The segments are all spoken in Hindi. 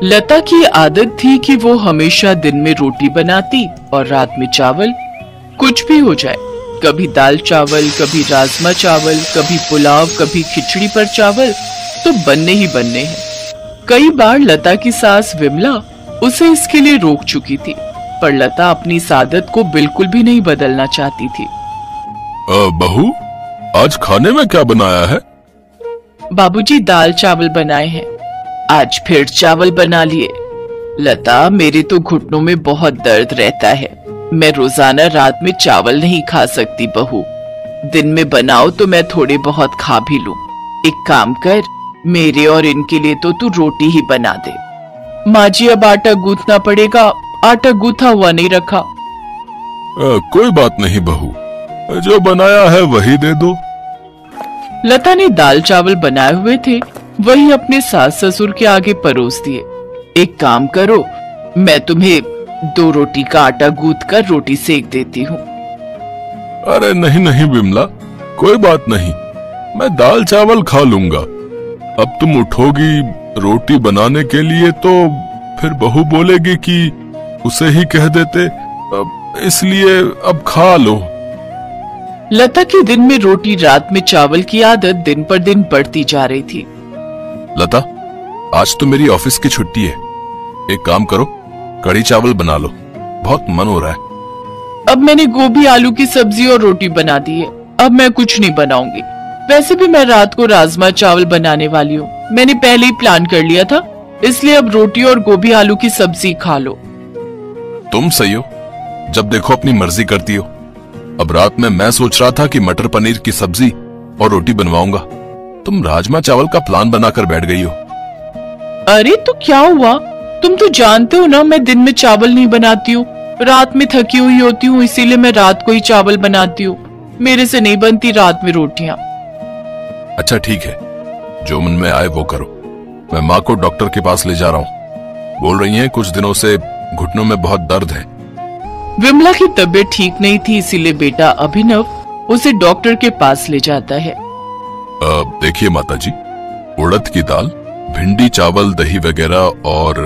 लता की आदत थी कि वो हमेशा दिन में रोटी बनाती और रात में चावल। कुछ भी हो जाए, कभी दाल चावल, कभी राजमा चावल, कभी पुलाव, कभी खिचड़ी पर चावल, तो बनने ही बनने हैं। कई बार लता की सास विमला उसे इसके लिए रोक चुकी थी, पर लता अपनी इस आदत को बिल्कुल भी नहीं बदलना चाहती थी। बहू, आज खाने में क्या बनाया है? बाबूजी दाल चावल बनाए हैं। आज फिर चावल बना लिए। लता, मेरे तो घुटनों में बहुत दर्द रहता है। मैं रोजाना रात में चावल नहीं खा सकती बहू। दिन में बनाओ तो मैं थोड़े बहुत खा भी लूं। एक काम कर, मेरे और इनके लिए तो तू रोटी ही बना दे। माँ जी, अब आटा गूंथना पड़ेगा। आटा गूंथा हुआ नहीं रखा। कोई बात नहीं बहू, जो बनाया है वही दे दो। लता ने दाल चावल बनाए हुए थे, वही अपने सास ससुर के आगे परोस दिए। एक काम करो, मैं तुम्हें 2 रोटी का आटा गूंथ कर रोटी सेक देती हूँ। अरे नहीं नहीं विमला, कोई बात नहीं, मैं दाल चावल खा लूंगा। अब तुम उठोगी रोटी बनाने के लिए तो फिर बहू बोलेगी कि उसे ही कह देते, इसलिए अब खा लो। लता की दिन में रोटी रात में चावल की आदत दिन पर दिन बढ़ती जा रही थी। लता, आज तो मेरी ऑफिस की छुट्टी है। एक काम करो, कढ़ी चावल बना लो, बहुत मन हो रहा है। अब मैंने गोभी आलू की सब्जी और रोटी बना दी है, अब मैं कुछ नहीं बनाऊंगी। वैसे भी मैं रात को राजमा चावल बनाने वाली हूँ, मैंने पहले ही प्लान कर लिया था, इसलिए अब रोटी और गोभी आलू की सब्जी खा लो। तुम सही हो, जब देखो अपनी मर्जी करती हो। अब रात में मैं सोच रहा था कि मटर पनीर की सब्जी और रोटी बनवाऊंगा, तुम राजमा चावल का प्लान बनाकर बैठ गई हो। अरे तो क्या हुआ, तुम तो जानते हो ना मैं दिन में चावल नहीं बनाती हूँ, रात में थकी हुई होती हूँ, इसीलिए मैं रात को ही चावल बनाती हूँ। मेरे से नहीं बनती रात में रोटियां। अच्छा ठीक है, जो मन में आए वो करो। मैं माँ को डॉक्टर के पास ले जा रहा हूँ, बोल रही हैं कुछ दिनों से घुटनों में बहुत दर्द है। विमला की तबीयत ठीक नहीं थी, इसीलिए बेटा अभिनव उसे डॉक्टर के पास ले जाता है। देखिए माताजी, उड़द की दाल, भिंडी, चावल, दही वगैरह और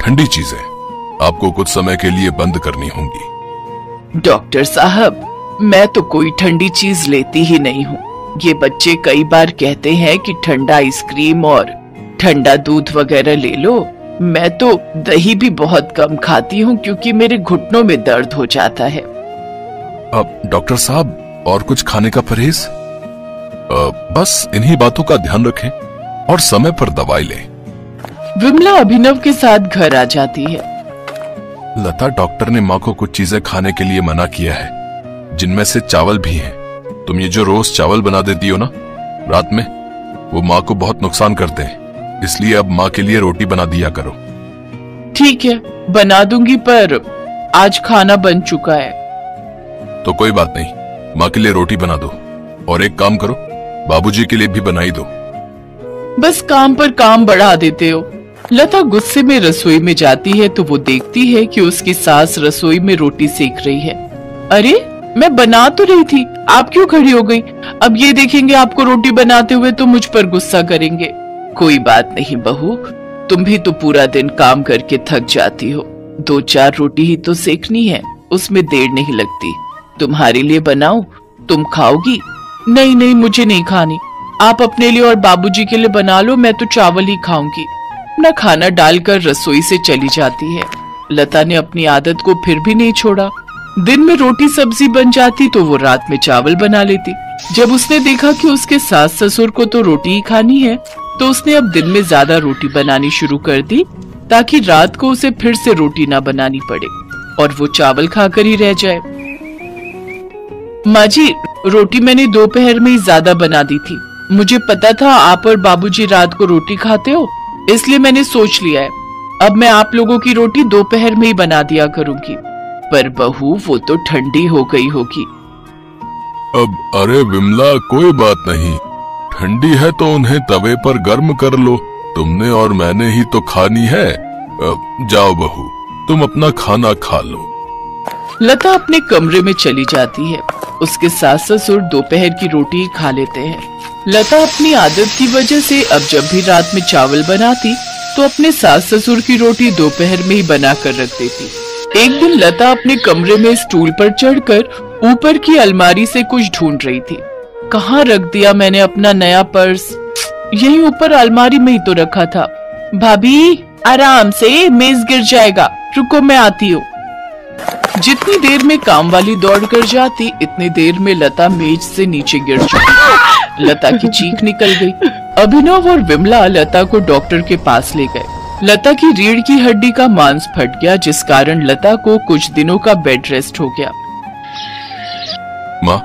ठंडी चीजें आपको कुछ समय के लिए बंद करनी होंगी। डॉक्टर साहब, मैं तो कोई ठंडी चीज लेती ही नहीं हूँ। ये बच्चे कई बार कहते हैं कि ठंडा आइसक्रीम और ठंडा दूध वगैरह ले लो। मैं तो दही भी बहुत कम खाती हूँ क्योंकि मेरे घुटनों में दर्द हो जाता है। अब डॉक्टर साहब, और कुछ खाने का परहेज? बस इन्हीं बातों का ध्यान रखें और समय पर दवाई लें। विमला अभिनव के साथ घर आ जाती है। लता, डॉक्टर ने माँ को कुछ चीजें खाने के लिए मना किया है, जिनमें से चावल भी हैं। तुम ये जो रोज चावल बना देती हो ना रात में, वो माँ को बहुत नुकसान करते हैं, इसलिए अब माँ के लिए रोटी बना दिया करो। ठीक है, बना दूंगी, पर आज खाना बन चुका है। तो कोई बात नहीं, माँ के लिए रोटी बना दो, और एक काम करो, बाबूजी के लिए भी बनाई दो। बस काम पर काम बढ़ा देते हो। लता गुस्से में रसोई में जाती है तो वो देखती है कि उसकी सास रसोई में रोटी सेक रही है। अरे, मैं बना तो रही थी, आप क्यों खड़ी हो गई? अब ये देखेंगे आपको रोटी बनाते हुए तो मुझ पर गुस्सा करेंगे। कोई बात नहीं बहू, तुम भी तो पूरा दिन काम करके थक जाती हो, 2-4 रोटी ही तो सेकनी है, उसमें देर नहीं लगती। तुम्हारे लिए बनाऊं, तुम खाओगी? नहीं नहीं, मुझे नहीं खानी, आप अपने लिए और बाबूजी के लिए बना लो, मैं तो चावल ही खाऊंगी। अपना खाना डालकर रसोई से चली जाती है। लता ने अपनी आदत को फिर भी नहीं छोड़ा। दिन में रोटी सब्जी बन जाती तो वो रात में चावल बना लेती। जब उसने देखा कि उसके सास ससुर को तो रोटी ही खानी है, तो उसने अब दिन में ज्यादा रोटी बनानी शुरू कर दी, ताकि रात को उसे फिर से रोटी ना बनानी पड़े और वो चावल खाकर ही रह जाए। माँ जी, रोटी मैंने दोपहर में ही ज्यादा बना दी थी। मुझे पता था आप और बाबूजी रात को रोटी खाते हो, इसलिए मैंने सोच लिया है अब मैं आप लोगों की रोटी दोपहर में ही बना दिया करूंगी। पर बहू, वो तो ठंडी हो गई होगी। अब अरे विमला, कोई बात नहीं, ठंडी है तो उन्हें तवे पर गर्म कर लो, तुमने और मैंने ही तो खानी है। जाओ बहू, तुम अपना खाना खा लो। लता अपने कमरे में चली जाती है। उसके सास ससुर दोपहर की रोटी खा लेते हैं। लता अपनी आदत की वजह से अब जब भी रात में चावल बनाती तो अपने सास ससुर की रोटी दोपहर में ही बना कर रख देती। एक दिन लता अपने कमरे में स्टूल पर चढ़कर ऊपर की अलमारी से कुछ ढूंढ रही थी। कहाँ रख दिया मैंने अपना नया पर्स? यही ऊपर अलमारी में ही तो रखा था। भाभी आराम से, मेज गिर जाएगा, रुको मैं आती हूँ। जितनी देर में काम वाली दौड़ कर जाती, इतनी देर में लता मेज से नीचे गिर चुकी। लता की चीख निकल गई। अभिनव और विमला लता को डॉक्टर के पास ले गए। लता की रीढ़ की हड्डी का मांस फट गया, जिस कारण लता को कुछ दिनों का बेड रेस्ट हो गया। माँ,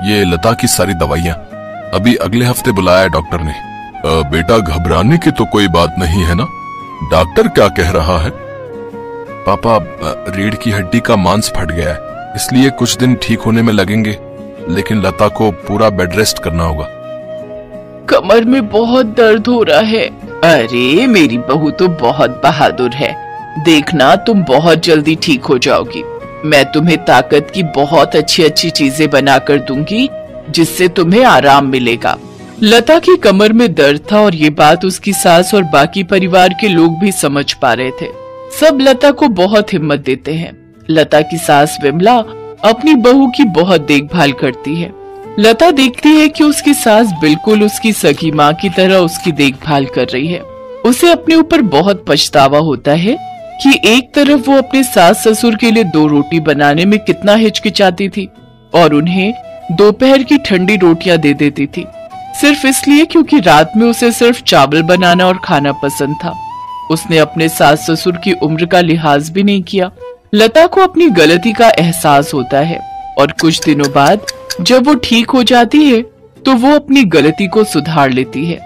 ये लता की सारी दवाइयाँ अभी अगले हफ्ते बुलाया है डॉक्टर ने। बेटा घबराने की तो कोई बात नहीं है ना? डॉक्टर क्या कह रहा है? पापा, रीढ़ की हड्डी का मांस फट गया है, इसलिए कुछ दिन ठीक होने में लगेंगे, लेकिन लता को पूरा बेड रेस्ट करना होगा। कमर में बहुत दर्द हो रहा है। अरे मेरी बहू तो बहुत बहादुर है, देखना तुम बहुत जल्दी ठीक हो जाओगी। मैं तुम्हें ताकत की बहुत अच्छी अच्छी चीजें बनाकर दूंगी, जिससे तुम्हें आराम मिलेगा। लता की कमर में दर्द था और ये बात उसकी सास और बाकी परिवार के लोग भी समझ पा रहे थे। सब लता को बहुत हिम्मत देते हैं। लता की सास विमला अपनी बहू की बहुत देखभाल करती है। लता देखती है कि उसकी सास बिल्कुल उसकी सगी माँ की तरह उसकी देखभाल कर रही है। उसे अपने ऊपर बहुत पछतावा होता है कि एक तरफ वो अपने सास ससुर के लिए 2 रोटी बनाने में कितना हिचकिचाती थी और उन्हें दोपहर की ठंडी रोटियां दे देती थी, सिर्फ इसलिए क्योंकि रात में उसे सिर्फ चावल बनाना और खाना पसंद था। उसने अपने सास ससुर की उम्र का लिहाज भी नहीं किया। लता को अपनी गलती का एहसास होता है और कुछ दिनों बाद जब वो ठीक हो जाती है तो वो अपनी गलती को सुधार लेती है।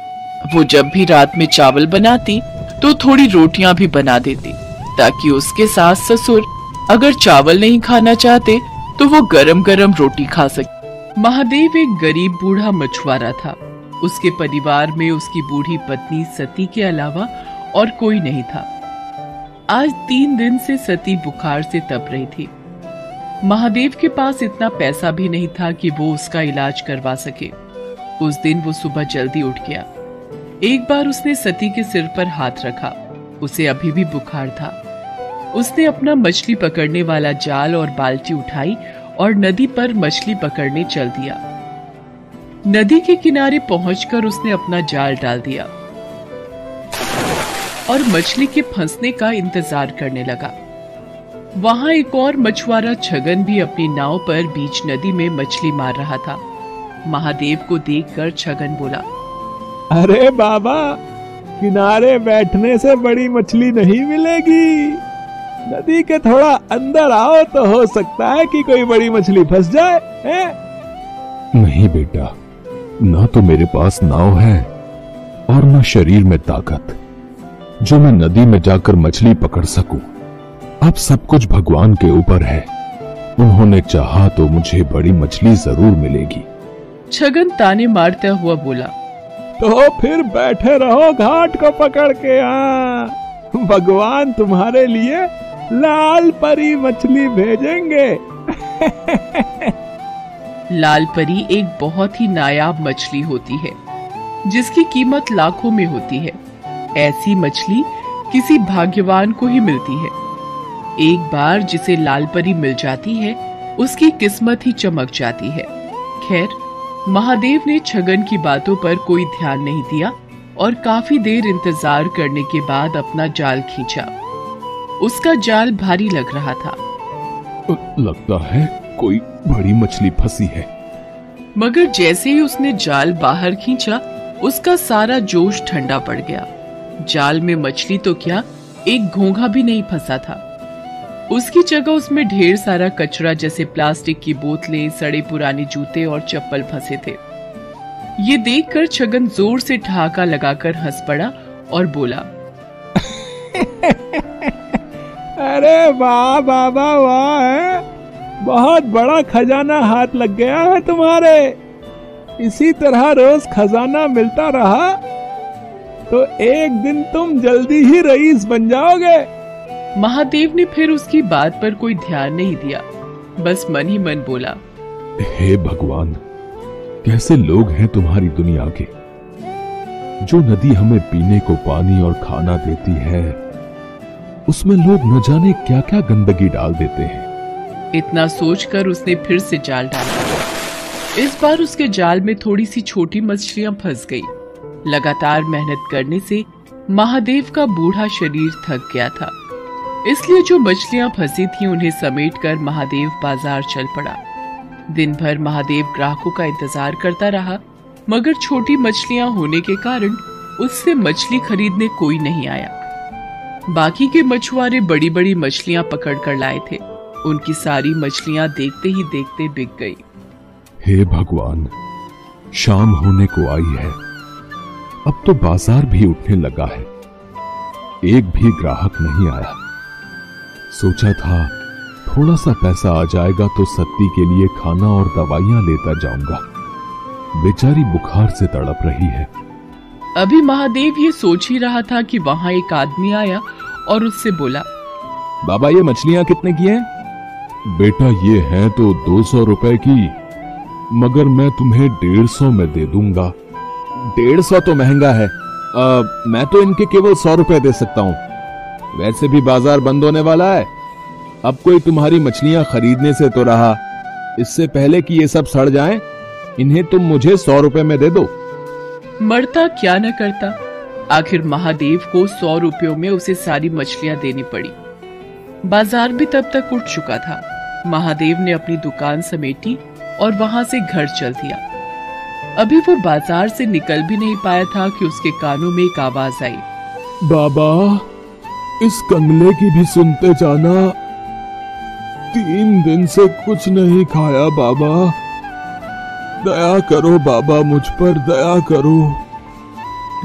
वो जब भी रात में चावल बनाती तो थोड़ी रोटियां भी बना देती, ताकि उसके सास ससुर अगर चावल नहीं खाना चाहते तो वो गरम गरम रोटी खा सके। महादेव एक गरीब बूढ़ा मछुआरा था। उसके परिवार में उसकी बूढ़ी पत्नी सती के अलावा और कोई नहीं था। आज 3 दिन से सती बुखार से तप रही थी। महादेव के पास इतना पैसा भी नहीं था कि वो उसका इलाज करवा सके। उस दिन वो सुबह जल्दी उठ गया। एक बार उसने सती के सिर पर हाथ रखा। उसे अभी भी बुखार था। उसने अपना मछली पकड़ने वाला जाल और बाल्टी उठाई और नदी पर मछली पकड़ने चल दिया। नदी के किनारे पहुंचकर उसने अपना जाल डाल दिया और मछली के फंसने का इंतजार करने लगा। वहां एक और मछुआरा छगन भी अपनी नाव पर बीच नदी में मछली मार रहा था। महादेव को देखकर छगन बोला, अरे बाबा, किनारे बैठने से बड़ी मछली नहीं मिलेगी। नदी के थोड़ा अंदर आओ तो हो सकता है कि कोई बड़ी मछली फंस जाए। है? नहीं बेटा, ना तो मेरे पास नाव है और ना शरीर में ताकत जो मैं नदी में जाकर मछली पकड़ सकूं। अब सब कुछ भगवान के ऊपर है। उन्होंने चाहा तो मुझे बड़ी मछली जरूर मिलेगी। छगन ताने मारता हुआ बोला, तो फिर बैठे रहो घाट को पकड़ के। भगवान तुम्हारे लिए लाल परी मछली भेजेंगे। लाल परी एक बहुत ही नायाब मछली होती है, जिसकी कीमत लाखों में होती है। ऐसी मछली किसी भाग्यवान को ही मिलती है। एक बार जिसे लाल परी मिल जाती है, उसकी किस्मत ही चमक जाती है। खैर, महादेव ने छगन की बातों पर कोई ध्यान नहीं दिया और काफी देर इंतजार करने के बाद अपना जाल खींचा। उसका जाल भारी लग रहा था। लगता है कोई बड़ी मछली फंसी है। मगर जैसे ही उसने जाल बाहर खींचा, उसका सारा जोश ठंडा पड़ गया। जाल में मछली तो क्या, एक घोंघा भी नहीं फंसा था। उसकी जगह उसमें ढेर सारा कचरा, जैसे प्लास्टिक की बोतलें, सड़े पुराने जूते और चप्पल फंसे थे। ये देखकर छगन जोर से ठहाका लगाकर हंस पड़ा और बोला, अरे वाह बाबा वाह, है बहुत बड़ा खजाना हाथ लग गया है तुम्हारे। इसी तरह रोज खजाना मिलता रहा तो एक दिन तुम जल्दी ही रईस बन जाओगे। महादेव ने फिर उसकी बात पर कोई ध्यान नहीं दिया, बस मन ही मन बोला, हे भगवान, कैसे लोग हैं तुम्हारी दुनिया के। जो नदी हमें पीने को पानी और खाना देती है, उसमें लोग न जाने क्या क्या गंदगी डाल देते हैं। इतना सोचकर उसने फिर से जाल डाला। इस बार उसके जाल में थोड़ी सी छोटी मछलियां फंस गई। लगातार मेहनत करने से महादेव का बूढ़ा शरीर थक गया था, इसलिए जो मछलियां फंसी थी उन्हें समेटकर महादेव बाजार चल पड़ा। दिन भर महादेव ग्राहकों का इंतजार करता रहा, मगर छोटी मछलियां होने के कारण उससे मछली खरीदने कोई नहीं आया। बाकी के मछुआरे बड़ी बड़ी मछलियां पकड़ कर लाए थे। उनकी सारी मछलियां देखते ही देखते बिक गई। हे भगवान, शाम होने को आई है, अब तो बाजार भी उठने लगा है, एक भी ग्राहक नहीं आया। सोचा था थोड़ा सा पैसा आ जाएगा तो सत्ती के लिए खाना और दवाइयां लेता जाऊंगा, बेचारी बुखार से तड़प रही है। अभी महादेव ये सोच ही रहा था कि वहां एक आदमी आया और उससे बोला, बाबा ये मछलियां कितने की हैं? बेटा ये हैं तो 200 रुपए की, मगर मैं तुम्हें 150 में दे दूंगा। 150 तो महंगा है, मैं तो इनके केवल 100 रुपए दे सकता हूँ। वैसे भी बाजार बंद होने वाला है, अब कोई तुम्हारी मछलियां खरीदने से तो रहा, इससे पहले कि ये सब सड़ जाएं, इन्हें तुम मुझे 100 रुपए में दे दो। मरता क्या न करता। आखिर महादेव को 100 रुपयों में उसे सारी मछलियां देनी पड़ी। बाजार भी तब तक उठ चुका था। महादेव ने अपनी दुकान समेटी और वहां से घर चल दिया। अभी वो बाजार से निकल भी नहीं पाया था कि उसके कानों में एक आवाज आई, बाबा इस कंगले की भी सुनते जाना, 3 दिन से कुछ नहीं खाया बाबा, दया करो बाबा, मुझ पर दया करो।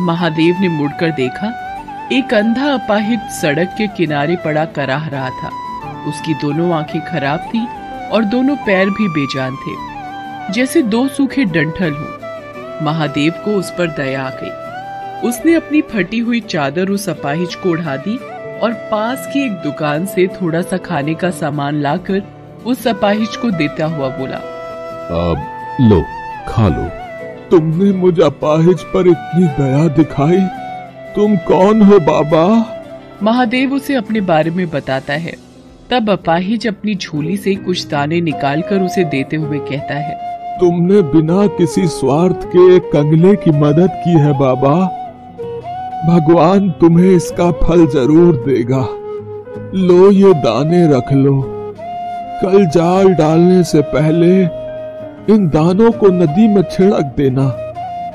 महादेव ने मुड़कर देखा, एक अंधा अपाहिज सड़क के किनारे पड़ा कराह रहा था। उसकी दोनों आंखें खराब थी और दोनों पैर भी बेजान थे, जैसे 2 सूखे डंठल हों। महादेव को उस पर दया आ गई। उसने अपनी फटी हुई चादर उस अपाहिज को उड़ा दी और पास की एक दुकान से थोड़ा सा खाने का सामान लाकर उस अपाहिज को देता हुआ बोला, अब लो खा लो। तुमने मुझ अपाहिज पर इतनी दया दिखाई, तुम कौन हो बाबा? महादेव उसे अपने बारे में बताता है। तब अपाहिज अपनी झोली से कुछ दाने निकालकर उसे देते हुए कहता है, तुमने बिना किसी स्वार्थ के एक कंगले की मदद की है बाबा, भगवान तुम्हें इसका फल जरूर देगा। लो ये दाने रख लो, कल जाल डालने से पहले इन दानों को नदी में छिड़क देना।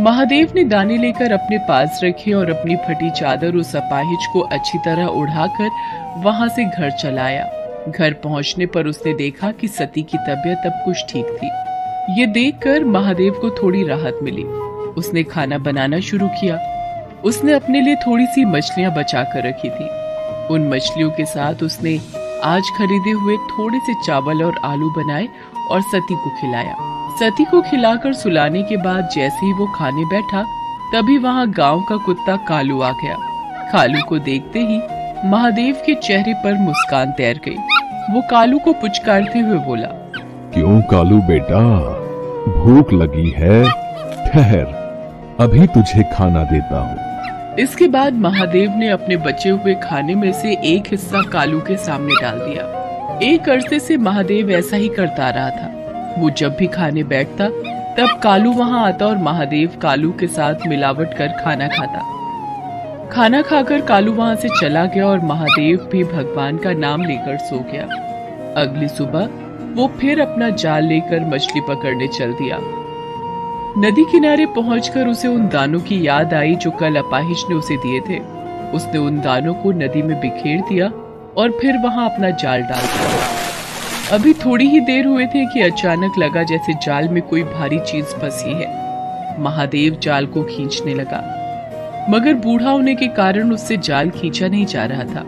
महादेव ने दाने लेकर अपने पास रखे और अपनी फटी चादर उस अपाहिज को अच्छी तरह उड़ाकर वहां से घर चलाया। घर पहुंचने पर उसने देखा कि सती की तबीयत अब कुछ ठीक थी। ये देखकर महादेव को थोड़ी राहत मिली। उसने खाना बनाना शुरू किया। उसने अपने लिए थोड़ी सी मछलियां बचा कर रखी थी। उन मछलियों के साथ उसने आज खरीदे हुए थोड़े से चावल और आलू बनाए और सती को खिलाया। सती को खिलाकर सुलाने के बाद जैसे ही वो खाने बैठा, तभी वहाँ गांव का कुत्ता कालू आ गया। कालू को देखते ही महादेव के चेहरे पर मुस्कान तैर गई। वो कालू को पुचकारते हुए बोला, क्यों कालू बेटा, भूख लगी है? ठहर, अभी तुझे खाना देता हूँ। इसके बाद महादेव ने अपने बचे हुए खाने में से एक हिस्सा कालू के सामने डाल दिया। एक अरसे से महादेव ऐसा ही करता रहा था। वो जब भी खाने बैठता तब कालू वहां आता और महादेव कालू के साथ मिलावट कर खाना खाता। खाना खाकर कालू वहां से चला गया और महादेव भी भगवान का नाम लेकर सो गया। अगली सुबह वो फिर अपना जाल लेकर मछली पकड़ने चल दिया। नदी किनारे पहुंचकर उसे उन दानों की याद आई जो कल अपाहिज ने उसे दिए थे। उसने उन दानों को नदी में बिखेर दिया और फिर वहां अपना जाल डाल दिया। अभी थोड़ी ही देर हुए थे कि अचानक लगा जैसे जाल में कोई भारी चीज फंसी है। महादेव जाल को खींचने लगा, मगर बूढ़ा होने के कारण उससे जाल खींचा नहीं जा रहा था।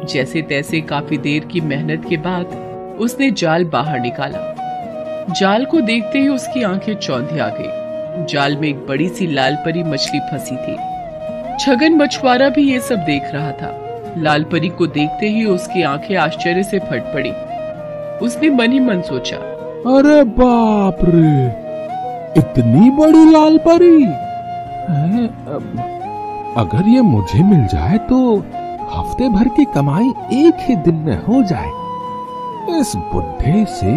जैसे तैसे काफी देर की मेहनत के बाद उसने जाल बाहर निकाला। जाल को देखते ही उसकी आंखें चौंधी आ गई। जाल में एक बड़ी सी लाल परी मछली फंसी थी। छगन मछुआरा भी ये सब देख रहा था। लाल परी को देखते ही उसकी आंखें आश्चर्य से फट पड़ी। उसने मन ही मन सोचा, अरे बाप रे, इतनी बड़ी लाल परी, अगर ये मुझे मिल जाए तो हफ्ते भर की कमाई एक ही दिन में हो जाए। इस बुड्ढे से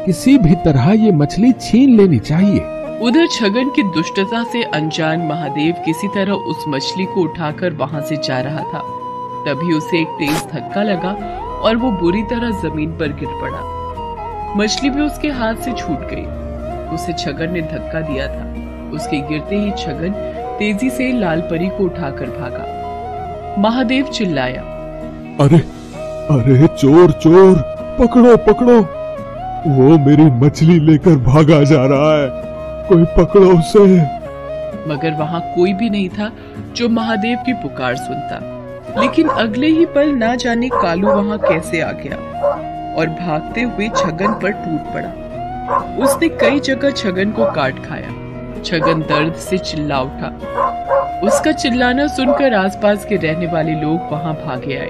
किसी भी तरह ये मछली छीन लेनी चाहिए। उधर छगन की दुष्टता से अनजान महादेव किसी तरह उस मछली को उठाकर वहां से जा रहा था। तभी उसे एक तेज धक्का लगा और वो बुरी तरह जमीन पर गिर पड़ा। मछली भी उसके हाथ से छूट गई। उसे छगन ने धक्का दिया था। उसके गिरते ही छगन तेजी से लाल परी को उठाकर भागा। महादेव चिल्लाया, अरे अरे चोर चोर, पकड़ो पकड़ो, वो मेरी मछली लेकर भागा जा रहा है, कोई पकड़ो उसे। मगर वहां कोई भी नहीं था जो महादेव की पुकार सुनता। लेकिन अगले ही पल ना जाने कालू वहां कैसे आ गया और भागते हुए छगन पर टूट पड़ा। उसने कई जगह छगन को काट खाया। छगन दर्द से चिल्ला उठा। उसका चिल्लाना सुनकर आसपास के रहने वाले लोग वहां भागे आए।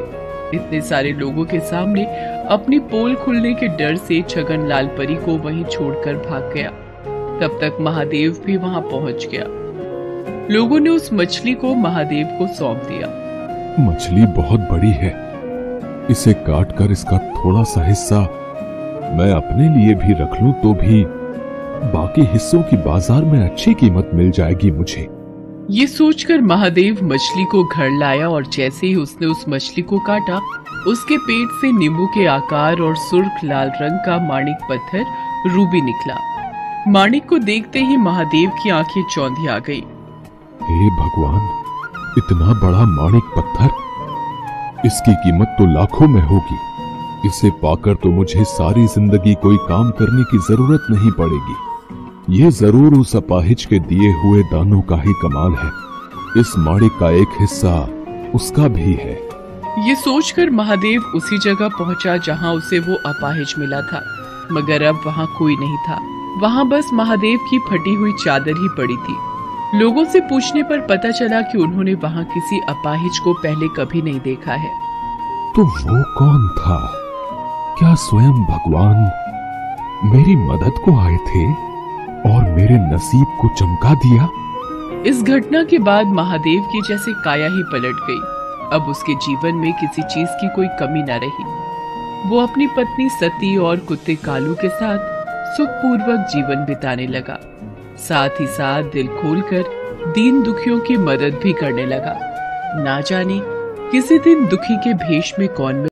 इतने सारे लोगों के सामने अपनी पोल खुलने के डर से छगन लाल परी को वहीं छोड़कर भाग गया। तब तक महादेव भी वहां पहुंच गया। लोगों ने उस मछली को महादेव को सौंप दिया। मछली बहुत बड़ी है, इसे काटकर इसका थोड़ा सा हिस्सा मैं अपने लिए भी रख लूं तो भी बाकी हिस्सों की बाजार में अच्छी कीमत मिल जाएगी मुझे। ये सोचकर महादेव मछली को घर लाया और जैसे ही उसने उस मछली को काटा, उसके पेट से नींबू के आकार और सुर्ख लाल रंग का माणिक पत्थर रूबी निकला। माणिक को देखते ही महादेव की आंखें चौंधी आ गई। हे भगवान, इतना बड़ा माणिक पत्थर, इसकी कीमत तो लाखों में होगी। इसे पाकर तो मुझे सारी जिंदगी कोई काम करने की जरूरत नहीं पड़ेगी। ये जरूर उस अपाहिज के दिए हुए दानों का ही कमाल है। इस माणिक का एक हिस्सा उसका भी है। ये सोचकर महादेव उसी जगह पहुंचा जहां उसे वो अपाहिज मिला था। मगर अब वहां कोई नहीं था। वहां बस महादेव की फटी हुई चादर ही पड़ी थी। लोगों से पूछने पर पता चला कि उन्होंने वहां किसी अपाहिज को पहले कभी नहीं देखा है। तो वो कौन था? क्या स्वयं भगवान मेरी मदद को आए थे और मेरे नसीब को चमका दिया? इस घटना के बाद महादेव की जैसे काया ही पलट गई। अब उसके जीवन में किसी चीज की कोई कमी न रही। वो अपनी पत्नी सती और कुत्ते कालू के साथ सुखपूर्वक जीवन बिताने लगा। साथ ही साथ दिल खोलकर दीन दुखियों की मदद भी करने लगा। ना जाने किसी दिन दुखी के भेष में कौन